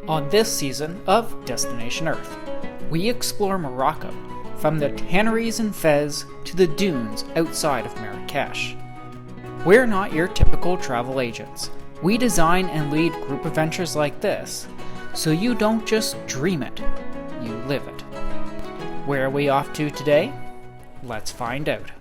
On this season of Destination Earth, we explore Morocco, from the tanneries in Fes to the dunes outside of Marrakesh. We're not your typical travel agents. We design and lead group adventures like this, so you don't just dream it, you live it. Where are we off to today? Let's find out.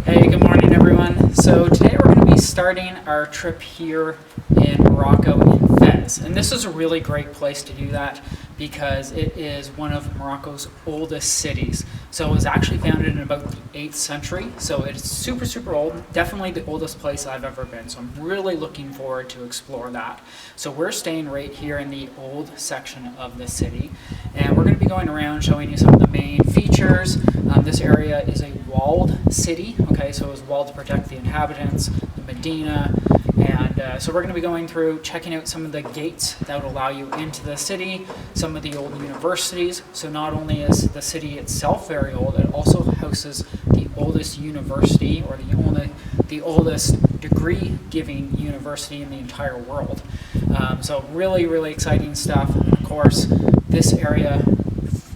Hey, good morning everyone. So today we're going to be starting our trip here in Morocco in Fes. And this is a really great place to do that because it is one of Morocco's oldest cities. So it was actually founded in about the 8th century. So it's super old, definitely the oldest place I've ever been. So I'm really looking forward to explore that. So we're staying right here in the old section of the city. And we're going to be going around showing you some of the main features. This area is a walled city, okay, so it was walled to protect the inhabitants, the Medina, and so we're going to be going through, checking out some of the gates that would allow you into the city, some of the old universities. So not only is the city itself very old, it also houses the oldest university, or the oldest degree-giving university in the entire world. So really exciting stuff. And of course, this area,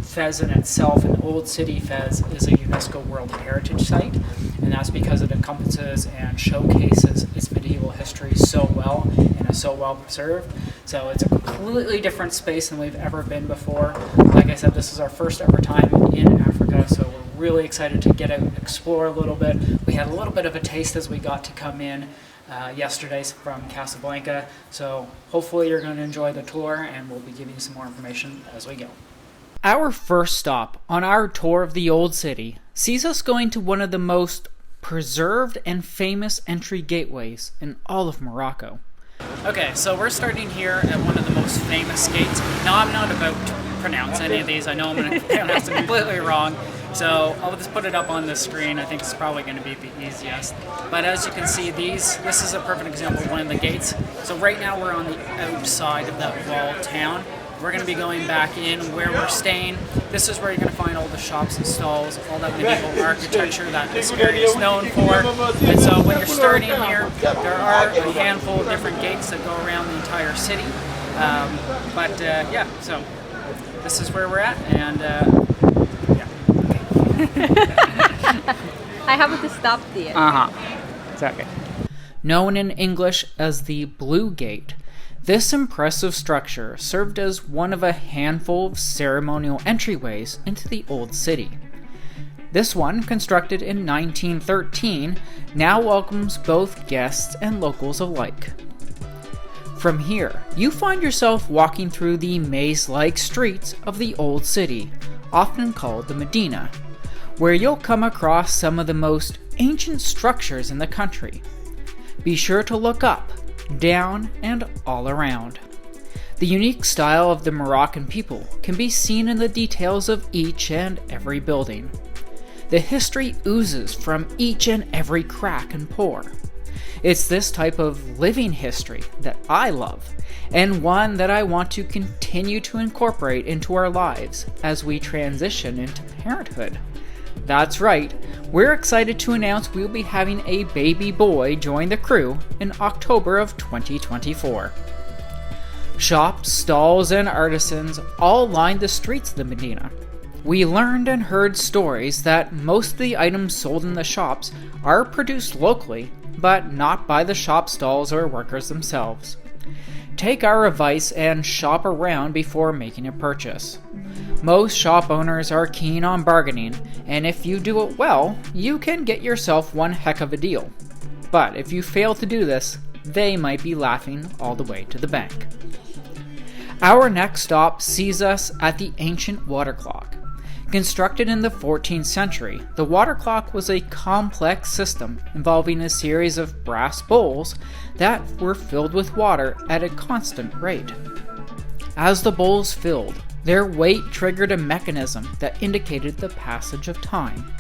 Fes in itself, an old city Fes, is a UNESCO World Heritage Site, and that's because it encompasses and showcases its medieval history so well and is so well preserved. So it's a completely different space than we've ever been before. Like I said, this is our first ever time in Africa, so we're really excited to get out and explore a little bit. We had a little bit of a taste as we got to come in yesterday from Casablanca, so hopefully you're going to enjoy the tour, and we'll be giving you some more information as we go. Our first stop on our tour of the Old City sees us going to one of the most preserved and famous entry gateways in all of Morocco. Okay, so we're starting here at one of the most famous gates. Now, I'm not about to pronounce any of these. I know I'm going to pronounce them completely wrong, so I'll just put it up on the screen. I think it's probably going to be the easiest. But as you can see, this is a perfect example of one of the gates. So right now we're on the outside of that walled town. We're going to be going back in where we're staying. This is where you're going to find all the shops and stalls, all that medieval architecture that this area is known for. And so when you're starting here, there are a handful of different gates that go around the entire city. Yeah, so this is where we're at, and yeah. I have to stop there. It's okay. Known in English as the Blue Gate, this impressive structure served as one of a handful of ceremonial entryways into the Old City. This one, constructed in 1913, now welcomes both guests and locals alike. From here, you find yourself walking through the maze-like streets of the Old City, often called the Medina, where you'll come across some of the most ancient structures in the country. Be sure to look up, down, and all around. The unique style of the Moroccan people can be seen in the details of each and every building. The history oozes from each and every crack and pore. It's this type of living history that I love, and one that I want to continue to incorporate into our lives as we transition into parenthood. That's right, we're excited to announce we'll be having a baby boy join the crew in October of 2024. Shops, stalls, and artisans all lined the streets of the Medina. We learned and heard stories that most of the items sold in the shops are produced locally, but not by the shop stalls or workers themselves. Take our advice and shop around before making a purchase. Most shop owners are keen on bargaining, and if you do it well, you can get yourself one heck of a deal. But if you fail to do this, they might be laughing all the way to the bank. Our next stop sees us at the ancient water clock. Constructed in the 14th century, the water clock was a complex system involving a series of brass bowls that were filled with water at a constant rate. As the bowls filled, their weight triggered a mechanism that indicated the passage of time.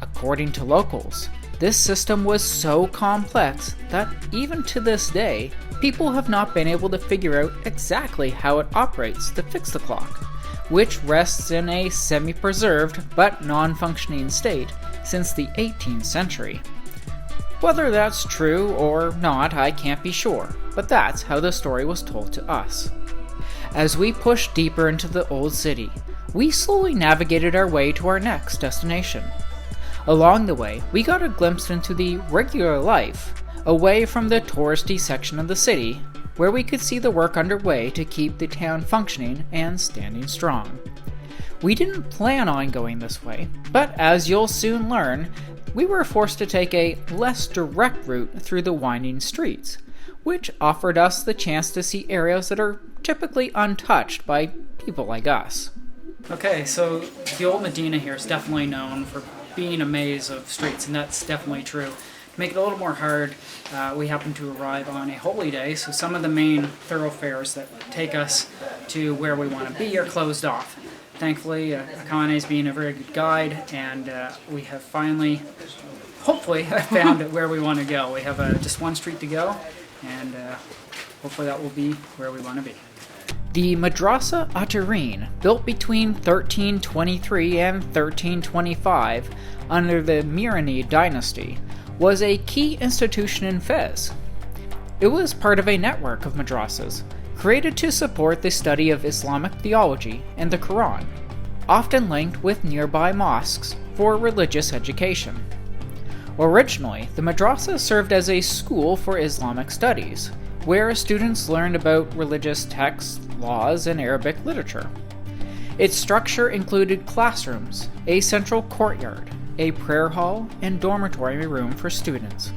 According to locals, this system was so complex that even to this day, people have not been able to figure out exactly how it operates to fix the clock, which rests in a semi-preserved but non-functioning state since the 18th century. Whether that's true or not, I can't be sure, but that's how the story was told to us. As we pushed deeper into the old city, we slowly navigated our way to our next destination. Along the way, we got a glimpse into the regular life, away from the touristy section of the city, where we could see the work underway to keep the town functioning and standing strong. We didn't plan on going this way, but as you'll soon learn, we were forced to take a less direct route through the winding streets, which offered us the chance to see areas that are typically untouched by people like us. Okay, so the old Medina here is definitely known for being a maze of streets, and that's definitely true. To make it a little more hard, we happen to arrive on a holy day, so some of the main thoroughfares that take us to where we want to be are closed off. Thankfully, Akane is being a very good guide, and we have finally, hopefully, found where we want to go. We have just one street to go, and hopefully that will be where we want to be. The Madrasa Atarin, built between 1323 and 1325 under the Miranid dynasty, was a key institution in Fes. It was part of a network of madrasas, created to support the study of Islamic theology and the Quran, often linked with nearby mosques for religious education. Originally, the madrasa served as a school for Islamic studies, where students learned about religious texts, laws, and Arabic literature. Its structure included classrooms, a central courtyard, a prayer hall, and dormitory room for students.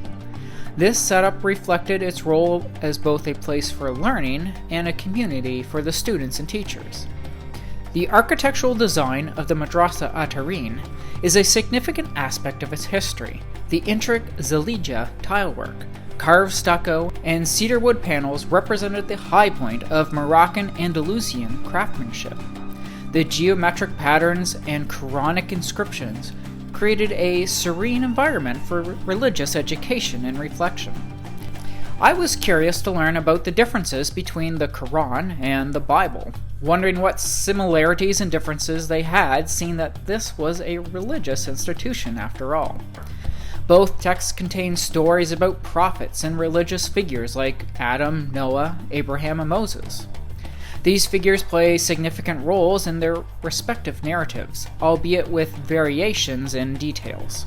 This setup reflected its role as both a place for learning and a community for the students and teachers. The architectural design of the Madrasa Atarin is a significant aspect of its history. The intricate zalija tilework, carved stucco, and cedarwood panels represented the high point of Moroccan Andalusian craftsmanship. The geometric patterns and Quranic inscriptions created a serene environment for religious education and reflection. I was curious to learn about the differences between the Quran and the Bible, wondering what similarities and differences they had, seeing that this was a religious institution after all. Both texts contain stories about prophets and religious figures like Adam, Noah, Abraham, and Moses. These figures play significant roles in their respective narratives, albeit with variations in details.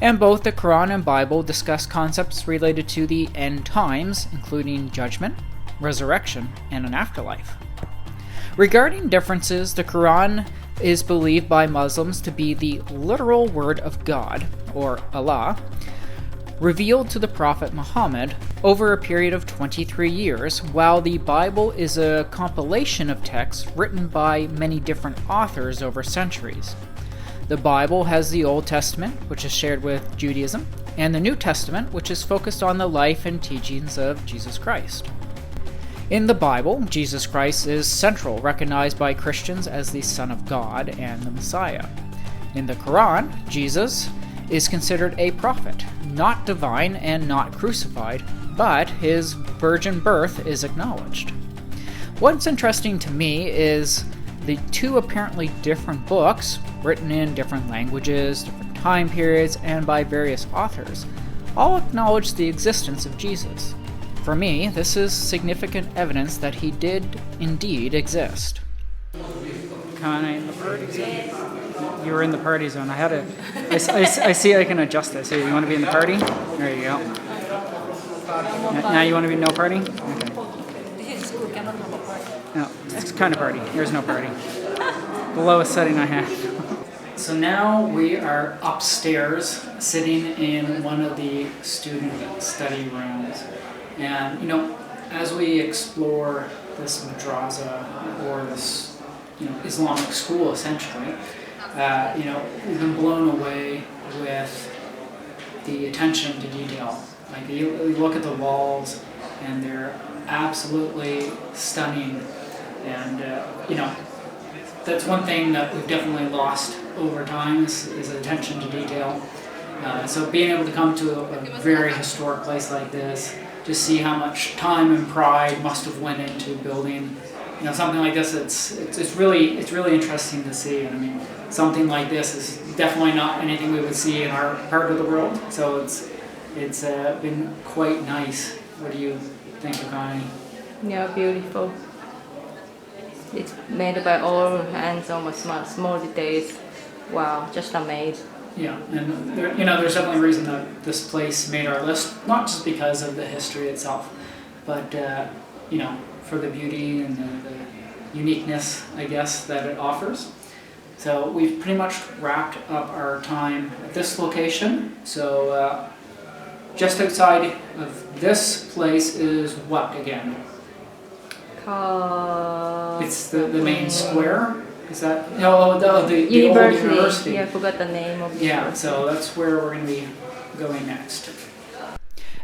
And both the Quran and Bible discuss concepts related to the end times, including judgment, resurrection, and an afterlife. Regarding differences, the Quran is believed by Muslims to be the literal word of God, or Allah, revealed to the Prophet Muhammad over a period of 23 years, while the Bible is a compilation of texts written by many different authors over centuries. The Bible has the Old Testament, which is shared with Judaism, and the New Testament, which is focused on the life and teachings of Jesus Christ. In the Bible, Jesus Christ is central, recognized by Christians as the Son of God and the Messiah. In the Quran, Jesus is considered a prophet, not divine and not crucified, but his virgin birth is acknowledged. What's interesting to me is the two apparently different books, written in different languages, different time periods, and by various authors, all acknowledge the existence of Jesus. For me, this is significant evidence that he did indeed exist. In the party zone? You were in the party zone. I see I can adjust this. Here, you want to be in the party? There you go. Now you want to be in no party? Okay. No, it's kind of party. Here's no party. The lowest setting I have. So now we are upstairs, sitting in one of the student study rooms. And, as we explore this madrasa, or this, Islamic school, essentially, we've been blown away with the attention to detail. Like, you look at the walls, and they're absolutely stunning. And, that's one thing that we've definitely lost over time is attention to detail. So being able to come to a very historic place like this, to see how much time and pride must have went into building, something like this. It's really interesting to see. And I mean, something like this is definitely not anything we would see in our part of the world. So it's been quite nice. What do you think, Akane? Yeah, beautiful. It's made by all hands, almost small details. Wow, just amazing. Yeah, and there's definitely a reason that this place made our list, not just because of the history itself, but for the beauty and the uniqueness, I guess, that it offers. So we've pretty much wrapped up our time at this location. So just outside of this place is what again? It's the main square. Is that the old university? Yeah, I forgot the name of the university. So that's where we're going to be going next.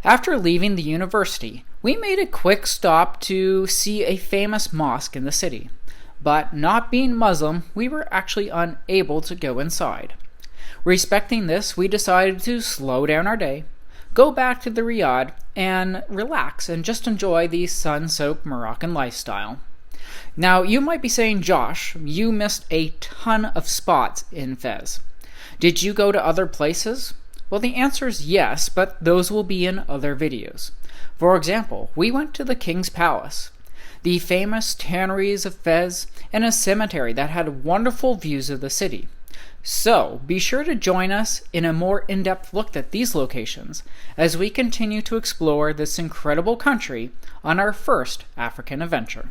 After leaving the university, we made a quick stop to see a famous mosque in the city. But not being Muslim, we were actually unable to go inside. Respecting this, we decided to slow down our day, go back to the Riyadh, and relax and just enjoy the sun-soaked Moroccan lifestyle. Now, you might be saying, Josh, you missed a ton of spots in Fes. Did you go to other places? Well, the answer is yes, but those will be in other videos. For example, we went to the King's Palace, the famous tanneries of Fes, and a cemetery that had wonderful views of the city. So, be sure to join us in a more in-depth look at these locations as we continue to explore this incredible country on our first African adventure.